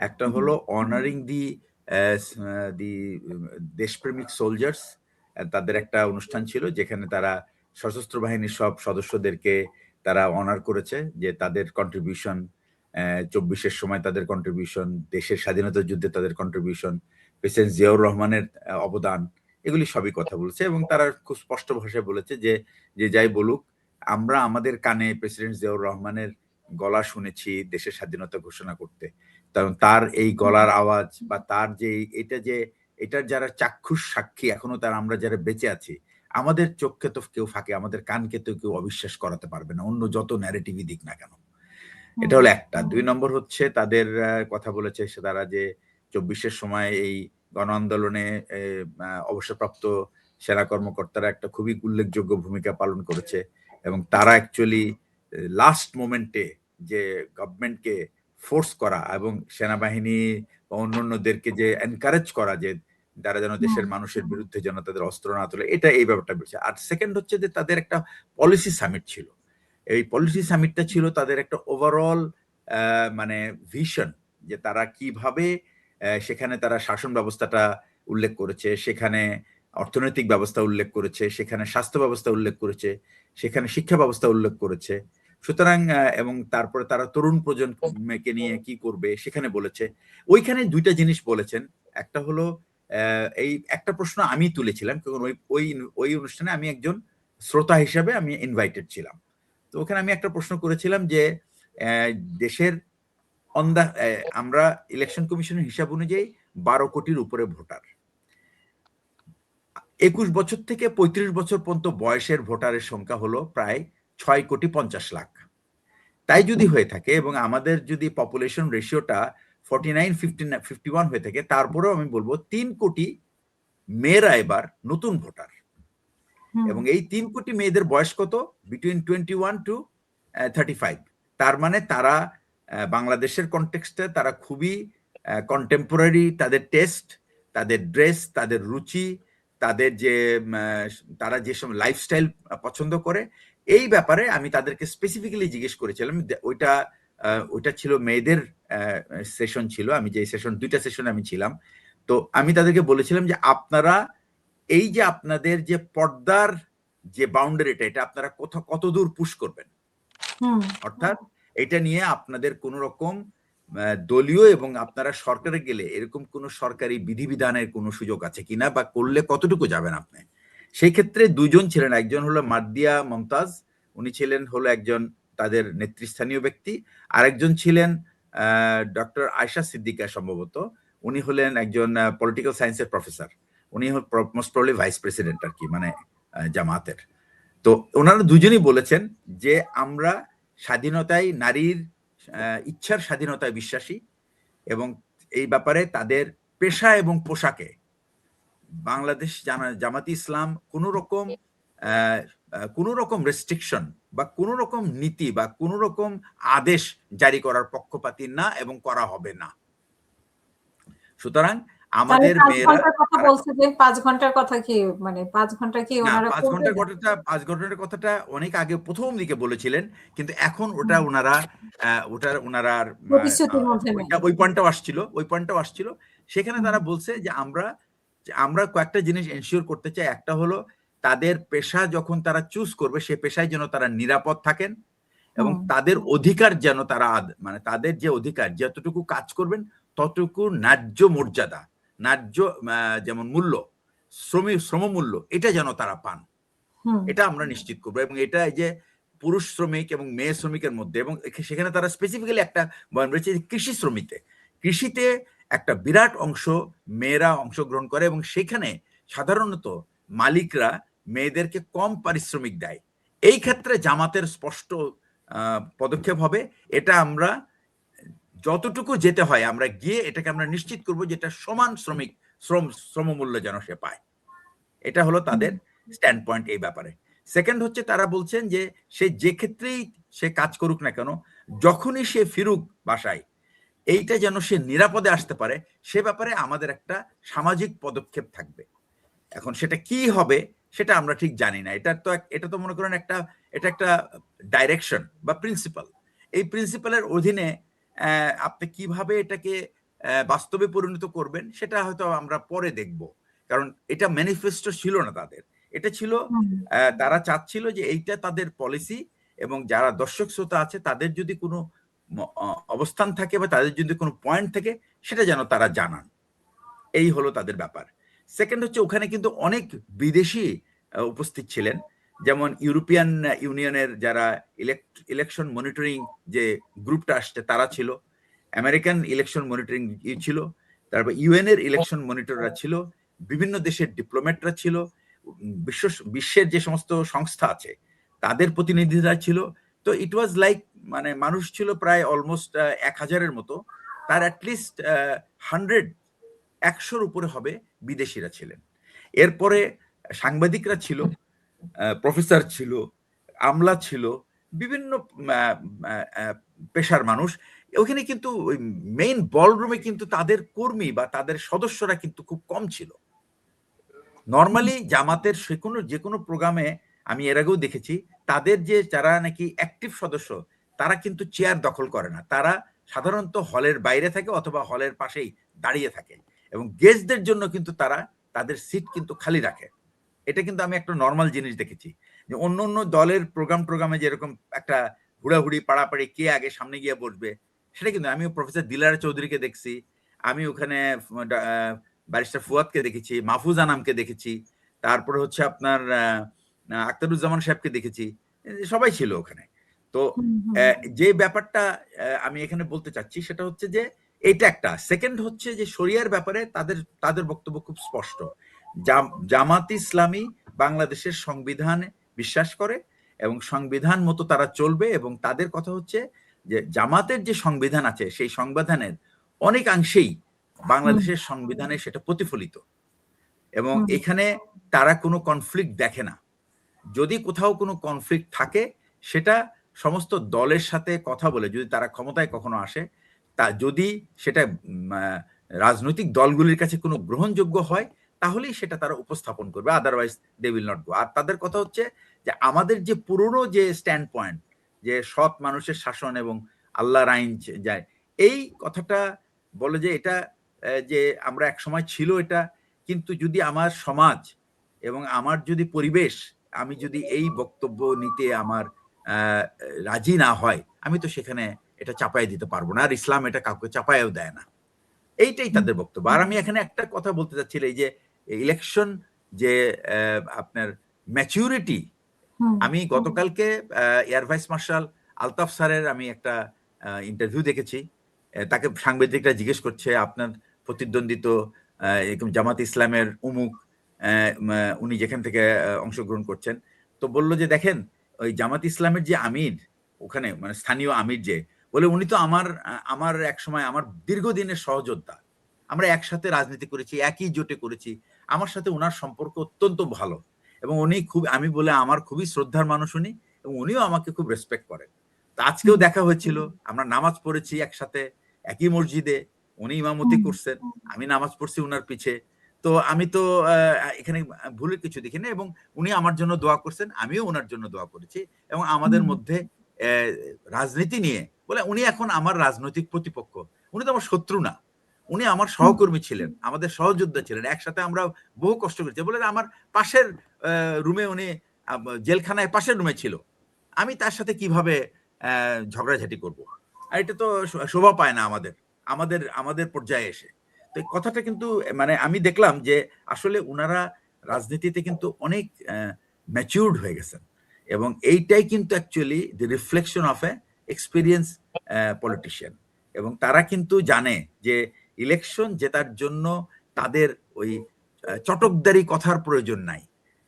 একটা হলো অনারিং দি দেশপ্রেমিক সোলজার্স, তাদের একটা অনুষ্ঠান ছিল যেখানে তারা সশস্ত্র বাহিনীর সব সদস্যদেরকে তারা অনার করেছে, যে তাদের কন্ট্রিবিউশন 24-এর সময় তাদের কন্ট্রিবিউশন, দেশের স্বাধীনতা যুদ্ধে তাদের কন্ট্রিবিউশন, প্রেসিডেন্ট জিয়াউর রহমানের অবদান, এগুলি সবই কথা বলছে। এবং তারা খুব স্পষ্ট ভাষায় বলেছে যে যে যাই বলুক, আমরা আমাদের কানে প্রেসিডেন্ট জিয়াউর রহমানের গলা শুনেছি দেশের স্বাধীনতা ঘোষণা করতে, কারণ তার এই গলার আওয়াজ বা তার যে এটার যারা চাক্ষুষ সাক্ষী এখনো তারা আমরা যারা বেঁচে আছি, আমাদের চোখকে তো কেউ ফাঁকে, আমাদের কানকে তো কেউ অবিশ্বাস করাতে পারবে না, অন্য যত ন্যারেটিভই দিক না কেন। এটা হলো একটা। 2 নম্বর হচ্ছে তাদের কথা বলেছে তারা যে 24-এর সময় এই গণ আন্দোলনে অবসরপ্রাপ্ত সেনা কর্মকর্তারা একটা খুবই উল্লেখযোগ্য ভূমিকা পালন করেছে, এবং তারা অ্যাকচুয়ালি লাস্ট মোমেন্টে যে গভর্নমেন্টকে ফোর্স করা এবং সেনাবাহিনী বা অন্যান্যদেরকে যে এনকারেজ করা যে তারা যেন দেশের মানুষের বিরুদ্ধে যেন তাদের অস্ত্র না তোলে, এটা এই ব্যাপারটা বলছে। আর সেকেন্ড হচ্ছে যে তাদের একটা পলিসি সামিট ছিল। এই পলিসি সামিটটা ছিল তাদের একটা ওভারঅল মানে ভিশন, যে তারা কিভাবে সেখানে তারা শাসন ব্যবস্থাটা উল্লেখ করেছে, সেখানে অর্থনৈতিক ব্যবস্থা উল্লেখ করেছে, সেখানে স্বাস্থ্য ব্যবস্থা উল্লেখ করেছে, সেখানে শিক্ষা ব্যবস্থা উল্লেখ করেছে। সুতরাং এবং তারপরে তারা তরুণ প্রজন্মকে নিয়ে কি করবে সেখানে বলেছে। ওইখানে দুইটা জিনিস বলেছেন। একটা হলো এই একটা প্রশ্ন আমি তুলেছিলাম, কারণ ওই অনুষ্ঠানে আমি একজন শ্রোতা হিসাবে আমি ইনভাইটেড ছিলাম। তো ওখানে আমি একটা প্রশ্ন করেছিলাম যে দেশের আমরা ইলেকশন কমিশনের হিসাব অনুযায়ী 12 কোটির উপরে ভোটার, 21 বছর থেকে 35 বছর পর্যন্ত বয়সের ভোটারের সংখ্যা হলো প্রায় 6,50,00,000। তাই যদি হয়ে থাকে এবং আমাদের যদি পপুলেশন রেশিওটা 49-51 হয়ে থাকে, তারপরেও আমি বলবো 3 কোটি মেয়েরা এবার নতুন ভোটার। এবং এই 3 কোটি মেয়েদের বয়স কত? Between 21 to 35। তার মানে তারা বাংলাদেশের কনটেক্সটে তারা খুবই কন্টেম্পোরারি, তাদের টেস্ট, তাদের ড্রেস, তাদের রুচি, তাদের যে তারা যেসব লাইফস্টাইল পছন্দ করে, এই ব্যাপারে আমি তাদেরকে স্পেসিফিক্যালি জিজ্ঞেস করেছিলাম। ওইটা ছিল মেয়েদের সেশন ছিল, আমি যে সেশন 2টা সেশনে আমি ছিলাম। তো আমি তাদেরকে বলেছিলাম যে আপনারা এই যে আপনাদের যে পর্দার যে বাউন্ডারিটা, এটা আপনারা কত দূর পুশ করবেন, অর্থাৎ এটা নিয়ে আপনাদের কোন রকম দলীয় এবং আপনারা সরকারে গেলে এরকম কোন সরকারি বিধিবিধানের কোন সুযোগ আছে কিনা, বা করলে কতটুকু যাবেন আপনি। সেই ক্ষেত্রে দুজন ছিলেন, একজন হলো মার্দিয়া মমতাজ, উনি ছিলেন হলো একজন তাদের নেতৃস্থানীয় ব্যক্তি, আরেকজন ছিলেন ডক্টর আয়শা সিদ্দিকা সম্ভবত, উনি হলেন একজন পলিটিক্যাল সায়েন্সের প্রফেসর, উনি মোস্ট প্রবাবলি ভাইস প্রেসিডেন্ট আর কি, মানে জামাতের। তো ওনারা দুজনই বলেছেন যে আমরা স্বাধীনতায়, নারীর ইচ্ছার স্বাধীনতায় বিশ্বাসী, এবং এই ব্যাপারে তাদের পেশা এবং পোশাকে বাংলাদেশ জামাতি ইসলাম কোন রকম রেস্ট্রিকশন বা কোন রকম নীতি বা কোন রকম আদেশ জারি করার পক্ষপাতী না, এবং করা হবে না। সুতরাং আমাদের মেয়েরা 5 ঘন্টার কথা কি, মানে 5 ঘন্টা কি ওনারা 5 ঘন্টার কথাটা অনেক আগে প্রথম দিকে বলেছিলেন, কিন্তু এখন ওনারা ওই পয়েন্টটাও আসছিল। সেখানে তারা বলছে যে আমরা কয়েকটা জিনিস এনশিওর করতে চাই। একটা হলো তাদের পেশা যখন তারা চুজ করবে, সে পেশায় যেন তারা নিরাপদ থাকেন, এবং তাদের অধিকার যেন তারা মানে তাদের যে অধিকার, যতটুকু কাজ করবেন ততটুকু ন্যায্য মর্যাদা, ন্যায্য যেমন মূল্য, শ্রমমূল্য, এটা যেন তারা পান, এটা আমরা নিশ্চিত করবো। এবং এটা যে পুরুষ শ্রমিক এবং মেয়ে শ্রমিকের মধ্যে, এবং সেখানে তারা স্পেসিফিক্যালি একটা বয়ান রয়েছে কৃষি কৃষিতে একটা বিরাট অংশ মেয়েরা অংশগ্রহণ করে, এবং সেখানে সাধারণত মালিকরা মেয়েদেরকে কম পারিশ্রমিক দেয়। এই ক্ষেত্রে জামাতের স্পষ্ট পদক্ষেপ হবে, এটা আমরা যতটুকু যেতে হয় আমরা গিয়ে এটাকে আমরা নিশ্চিত করবো যে এটা সমান শ্রমমূল্য যেন সে পায়। এটা হলো তাদের স্ট্যান্ড পয়েন্ট এই ব্যাপারে। সেকেন্ড হচ্ছে তারা বলছেন যে সে যে ক্ষেত্রেই সে কাজ করুক না কেন, যখনই সে ফিরুক বাসায়, এইটা যেন সে নিরাপদে আসতে পারে, সে ব্যাপারে আমাদের একটা সামাজিক পদক্ষেপ থাকবে। এখন সেটা কি হবে সেটা আমরা ঠিক জানি না। এটা তো মনে করেন এটা একটা ডাইরেকশন বা প্রিন্সিপাল। এই প্রিন্সিপালের অধীনে আপনি কিভাবে এটাকে বাস্তবে পরিণত করবেন সেটা হয়তো আমরা পরে দেখব, কারণ এটা ম্যানিফেস্টো ছিল না তাদের, এটা ছিল তারা চাচ্ছিল যে এইটা তাদের পলিসি, এবং যারা দর্শক শ্রোতা আছে তাদের যদি কোনো অবস্থান থাকে বা তাদের যদি কোনো পয়েন্ট থাকে সেটা যেন তারা জানান, এই হলো তাদের ব্যাপার। সেকেন্ড হচ্ছে ওখানে কিন্তু অনেক বিদেশি উপস্থিত ছিলেন, যেমন ইউরোপিয়ান ইউনিয়নের যারা ইলেকশন মনিটরিং যে গ্রুপটা আসছে তারা ছিল, আমেরিকান ইলেকশন মনিটরিং ছিল, তারপর ইউএন এর ইলেকশন মনিটররা ছিল, বিভিন্ন দেশের ডিপ্লোম্যাটরা ছিল, বিশ্বের যে সমস্ত সংস্থা আছে তাদের প্রতিনিধিরা ছিল। তো ইট ওয়াজ লাইক মানে মানুষ ছিল প্রায় অলমোস্ট 1000-এর মতো, তার অ্যাটলিস্ট 100-100-র উপরে হবে বিদেশিরা ছিলেন। এরপরে সাংবাদিকরা ছিল, প্রফেসর ছিল, আমলা ছিল, বিভিন্ন পেশার মানুষ ওখানে, কিন্তু ওই মেইন বলরুমে কিন্তু তাদের কর্মী বা তাদের সদস্যরা কিন্তু খুব কম ছিল। নর্মালি জামাতের যে কোনো প্রোগ্রামে আমি এর আগেও দেখেছি তাদের যে যারা নাকি অ্যাক্টিভ সদস্য তারা কিন্তু চেয়ার দখল করে না, তারা সাধারণত হলের বাইরে থাকে অথবা হলের পাশেই দাঁড়িয়ে থাকে, এবং গেস্টদের জন্য কিন্তু তারা তাদের সিট কিন্তু খালি রাখে। এটা কিন্তু আমি একটা নর্মাল জিনিস দেখেছি, যে অন্য অন্য দলের প্রোগ্রামে যেরকম একটা হুড়াহুড়ি পাড়াপাড়ি কে আগে সামনে গিয়ে বসবে, সেটা কিন্তু আমি প্রফেসর দিলারা চৌধুরীকে দেখছি, আমি ওখানে ব্যারিস্টার ফুয়াদকে দেখেছি, মাহফুজ আনামকে দেখেছি, তারপরে হচ্ছে আপনার আখতারুজ্জামান সাহেবকে দেখেছি, সবাই ছিল ওখানে। তো যে ব্যাপারটা আমি এখানে বলতে চাচ্ছি সেটা হচ্ছে যে এটা একটা। সেকেন্ড হচ্ছে যে শরিয়ার ব্যাপারে তাদের বক্তব্য খুব স্পষ্ট। জামাত ইসলামী বাংলাদেশের সংবিধানে বিশ্বাস করে এবং সংবিধান মতো তারা চলবে, এবং তাদের কথা হচ্ছে যে জামাতের যে সংবিধান আছে সেই সংবিধানের অনেকাংশেই বাংলাদেশের সংবিধানে সেটা প্রতিফলিত, এবং এখানে তারা কোনো কনফ্লিক্ট দেখে না। যদি কোথাও কোনো কনফ্লিক্ট থাকে সেটা সমস্ত দলের সাথে কথা বলে, যদি তারা ক্ষমতায় কখনো আসে, তা যদি সেটা রাজনৈতিক দলগুলির কাছে কোনো গ্রহণযোগ্য হয় তাহলেই সেটা তারা উপস্থাপন করবে, otherwise they will not go. আর তাদের কথা হচ্ছে যে আমাদের যে পুরনো যে স্ট্যান্ড পয়েন্ট, যে সৎ মানুষের শাসন এবং আল্লাহর আইন যায়, এই কথাটা বলে যে এটা যে আমরা এক সময় ছিল এটা, কিন্তু যদি আমার সমাজ এবং আমার যদি পরিবেশ, আমি যদি এই বক্তব্য নিতে আমার রাজি না হয়, আমি তো সেখানে এটা চাপাই দিতে পারবো না, আর ইসলাম এটা কাউকে চাপাইও দেয় না। এইটাই তাদের বক্তব্য। আর আমি এখানে একটা কথা বলতে চাচ্ছিলাম, এই যে ইলেকশন যে আপনার ম্যাচুরিটি, আমি গতকালকে এয়ার ভাইস মার্শাল আলতাফ স্যারের আমি একটা ইন্টারভিউ দেখেছি, তাকে সাংবাদিকরা জিজ্ঞেস করছে আপনার প্রতিদ্বন্দ্বিত জামাত ইসলামের উমুক উনি যেখান থেকে অংশগ্রহণ করছেন, তো বলল যে দেখেন ওই জামাত ইসলামের যে আমির ওখানে, মানে স্থানীয় আমির, যে বলে উনি তো আমার এক সময় আমার দীর্ঘদিনের সহযোদ্ধা, আমরা একসাথে রাজনীতি করেছি, একই জোটে করেছি, আমার সাথে ওনার সম্পর্ক অত্যন্ত ভালো, এবং উনি আমি বলে আমার খুবই শ্রদ্ধার মানুষ উনি, এবং উনিও আমাকে খুব রেসপেক্ট করেন। তো আজকেও দেখা হয়েছিল, আমরা নামাজ পড়েছি একসাথে একই মসজিদে, উনি ইমামতি করছেন, আমি নামাজ পড়ছি উনার পিছে। তো আমি তো এখানে ভুলের কিছু দেখি না, এবং উনি আমার জন্য দোয়া করছেন, আমিও ওনার জন্য দোয়া করেছি, এবং আমাদের মধ্যে রাজনীতি নিয়ে বলে উনি এখন আমার রাজনৈতিক প্রতিপক্ষ, উনি তো আমার শত্রু না, উনি আমার সহকর্মী ছিলেন, আমাদের সহযোদ্ধা ছিলেন, একসাথে আমরা বহু কষ্ট করেছি, বলে আমার পাশের রুমে উনি জেলখানায় পাশের রুমে ছিল, আমি তার সাথে কিভাবে ঝগড়াঝাটি করব? আর এটা তো শোভা পায় না আমাদের পর্যায়ে এসে। তো এই কথাটা কিন্তু মানে আমি দেখলাম যে আসলে উনারা রাজনীতিতে কিন্তু অনেক ম্যাচিউরড হয়ে গেছেন, এবং এইটাই কিন্তু actually the reflection of A experience politician, এবং তারা কিন্তু জানে যে ইলেকশন জেতার জন্য তাদের ওই চটকদারি কথার প্রয়োজন নাই,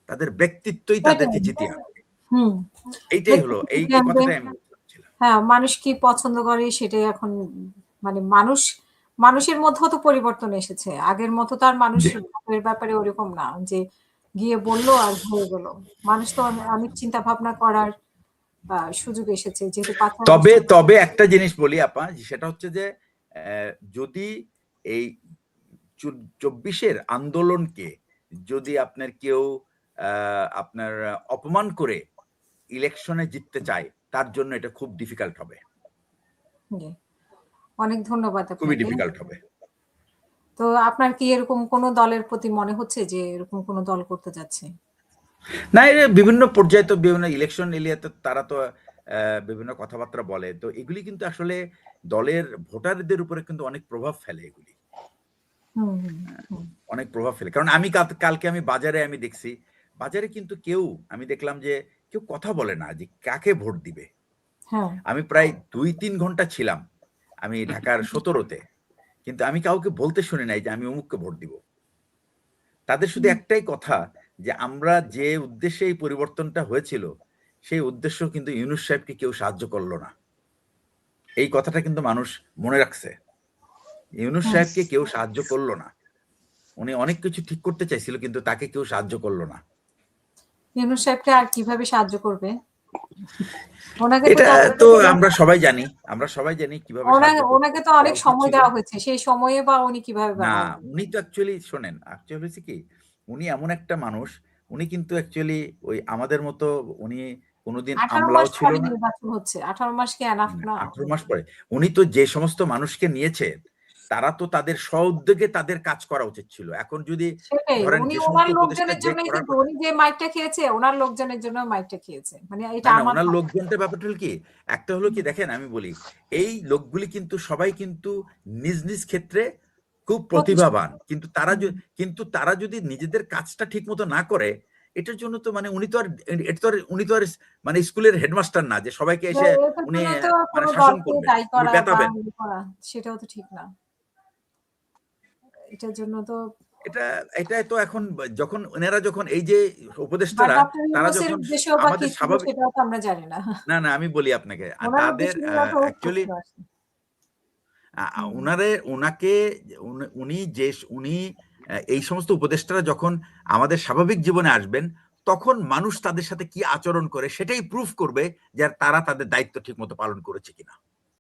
তাদের ব্যক্তিত্বই তাদেরকে জিতিয়ে আনবে। এইটাই হলো এই কথাটাই আমি বলছিলাম। হ্যাঁ, মানুষ কি পছন্দ করে সেটাই এখন, মানে মানুষের মধ্যেও তো পরিবর্তন এসেছে, আগের মতো তো আর মানুষ এর ব্যাপারে ওরকম না যে গিয়ে বললো আর হয়ে গেল। মানুষ তো অনেক চিন্তা ভাবনা করার সুযোগ এসেছে, যেহেতু তবে একটা জিনিস বলি আপা, সেটা হচ্ছে যে যদি এই 24-এর আন্দোলনকে যদি আপনার কেউ আপনার অপমান করে ইলেকশনে জিততে চায়, তার জন্য এটা খুব ডিফিকাল্ট হবে, অনেক ধন্যবাদ খুবই আপনাকে। ডিফিকাল্ট হবে। তো আপনার কি এরকম কোনো দলের প্রতি মনে হচ্ছে যে এরকম কোনো দল করতে যাচ্ছে? না, এর বিভিন্ন পর্যায়ে তো বিভিন্ন ইলেকশন এলিয়ে তো তারা তো বিভিন্ন কথাবার্তা বলে। তো এগুলি কিন্তু আসলে দলের ভোটারদের উপরে কিন্তু অনেক প্রভাব ফেলে এগুলি। হুম, হুম, হ্যাঁ, হুম। অনেক প্রভাব ফেলে। কারণ আমি কালকে আমি বাজারে আমি দেখছি, বাজারে কিন্তু আমি দেখলাম যে কেউ কথা বলে না যে কাকে ভোট দিবে। হ্যাঁ। আমি প্রায় ২-৩ ঘন্টা ছিলাম। আমি ঢাকার ১৭ তে। কিন্তু আমি কাউকে বলতে শুনি নাই যে আমি অমুককে ভোট দিব। তাদের শুধু হুম, একটাই কথা যে আমরা যে উদ্দেশ্যে এই পরিবর্তনটা হয়েছিল, সেই উদ্দেশ্য কিন্তু ইউনূস সাহেবকে কেউ সাহায্য করল না। এই কথাটা কিন্তু মানুষ মনে রাখছে। ইউনূস হুম। সাহেবকে কেউ সাহায্য করল না। উনি অনেক কিছু ঠিক করতে চাইছিল কিন্তু তাকে কেউ সাহায্য করল না। ইউনূস সাহেবকে আর কিভাবে সাহায্য করবে? ওনাকে তো এটা যতটা তো সম্ভব আমরা সবাই জানি কিভাবে সাহায্য ওনাকে তো করা অনেক উচিত সময় ছিল। দেওয়া হয়েছে। সেই সময়ে বা উনি কিভাবে না, ব্যবহার উনি করবেন? তো অ্যাকচুয়ালি শোনেন, অ্যাকচুয়ালি হয়েছে কি? উনি এমন একটা মানুষ, উনি কিন্তু অ্যাকচুয়ালি ওই আমাদের মতো উনি কোনোদিন ১৮ আমলাও মাস ছিল পরে না। নির্বাচন হচ্ছে। ১৮ মাস কি এনাফ না? ১৮ মাস পরে। উনি তো যে সমস্ত মানুষকে নিয়েছে, তারা তো তাদের স্ব-উদ্যোগে তাদের কাজ করা উচিত ছিল। এখন যদি সেটাই। ধরেন উনি যে সমস্ত উনার উপদেষ্টা লোকজনের যে জন্যই করার কিন্তু কথা উনি যে মাইরটা খেয়েছে, উনার লোকজনের জন্য মাইরটা খেয়েছে। মানে এটা না, না, আমার উনার ধারণা। লোকজনটার ব্যাপারটা হলো কি? একটা হলো কি দেখেন আমি বলি, এই লোকগুলি কিন্তু সবাই কিন্তু নিজ ক্ষেত্রে খুব প্রতিষ্ঠিত। প্রতিভাবান। হুম। কিন্তু তারা যদি নিজেদের কাজটা ঠিকমতো না করে, এটার জন্য তো মানে উনি তো আর মানে স্কুলের হেডমাস্টার না যে সবাইকে এসে এটার উনি জন্য তো মানে কোনো শাসন দলকে করবেন। দায়ী উনি করা বা বেতাবেন। ইয়ে করা সেটাও তো ঠিক না। এটার জন্য তো এটা এটা তো এখন যখন এনারা যখন এই যে বা উপদেষ্টারা ডক্টর তারা ইউনূসের যখন উদ্দেশ্য বা কি আমাদের ছিল স্বাভাবিক সেটাও তো আমরা জানি না। না, আমি বলি আপনাকে। উনার তাদের উদ্দেশ্য নিয়েও তো অ্যাকচুয়ালি প্রশ্ন আসে। হুম। উনাকে উনি যে উনি এই সমস্ত উপদেষ্টারা যখন আমাদের স্বাভাবিক জীবনে আসবেন, তখন মানুষ তাদের সাথে কি আচরণ করে সেটাই প্রুফ করবে যে তারা তাদের দায়িত্ব ঠিকমতো পালন করেছে কিনা।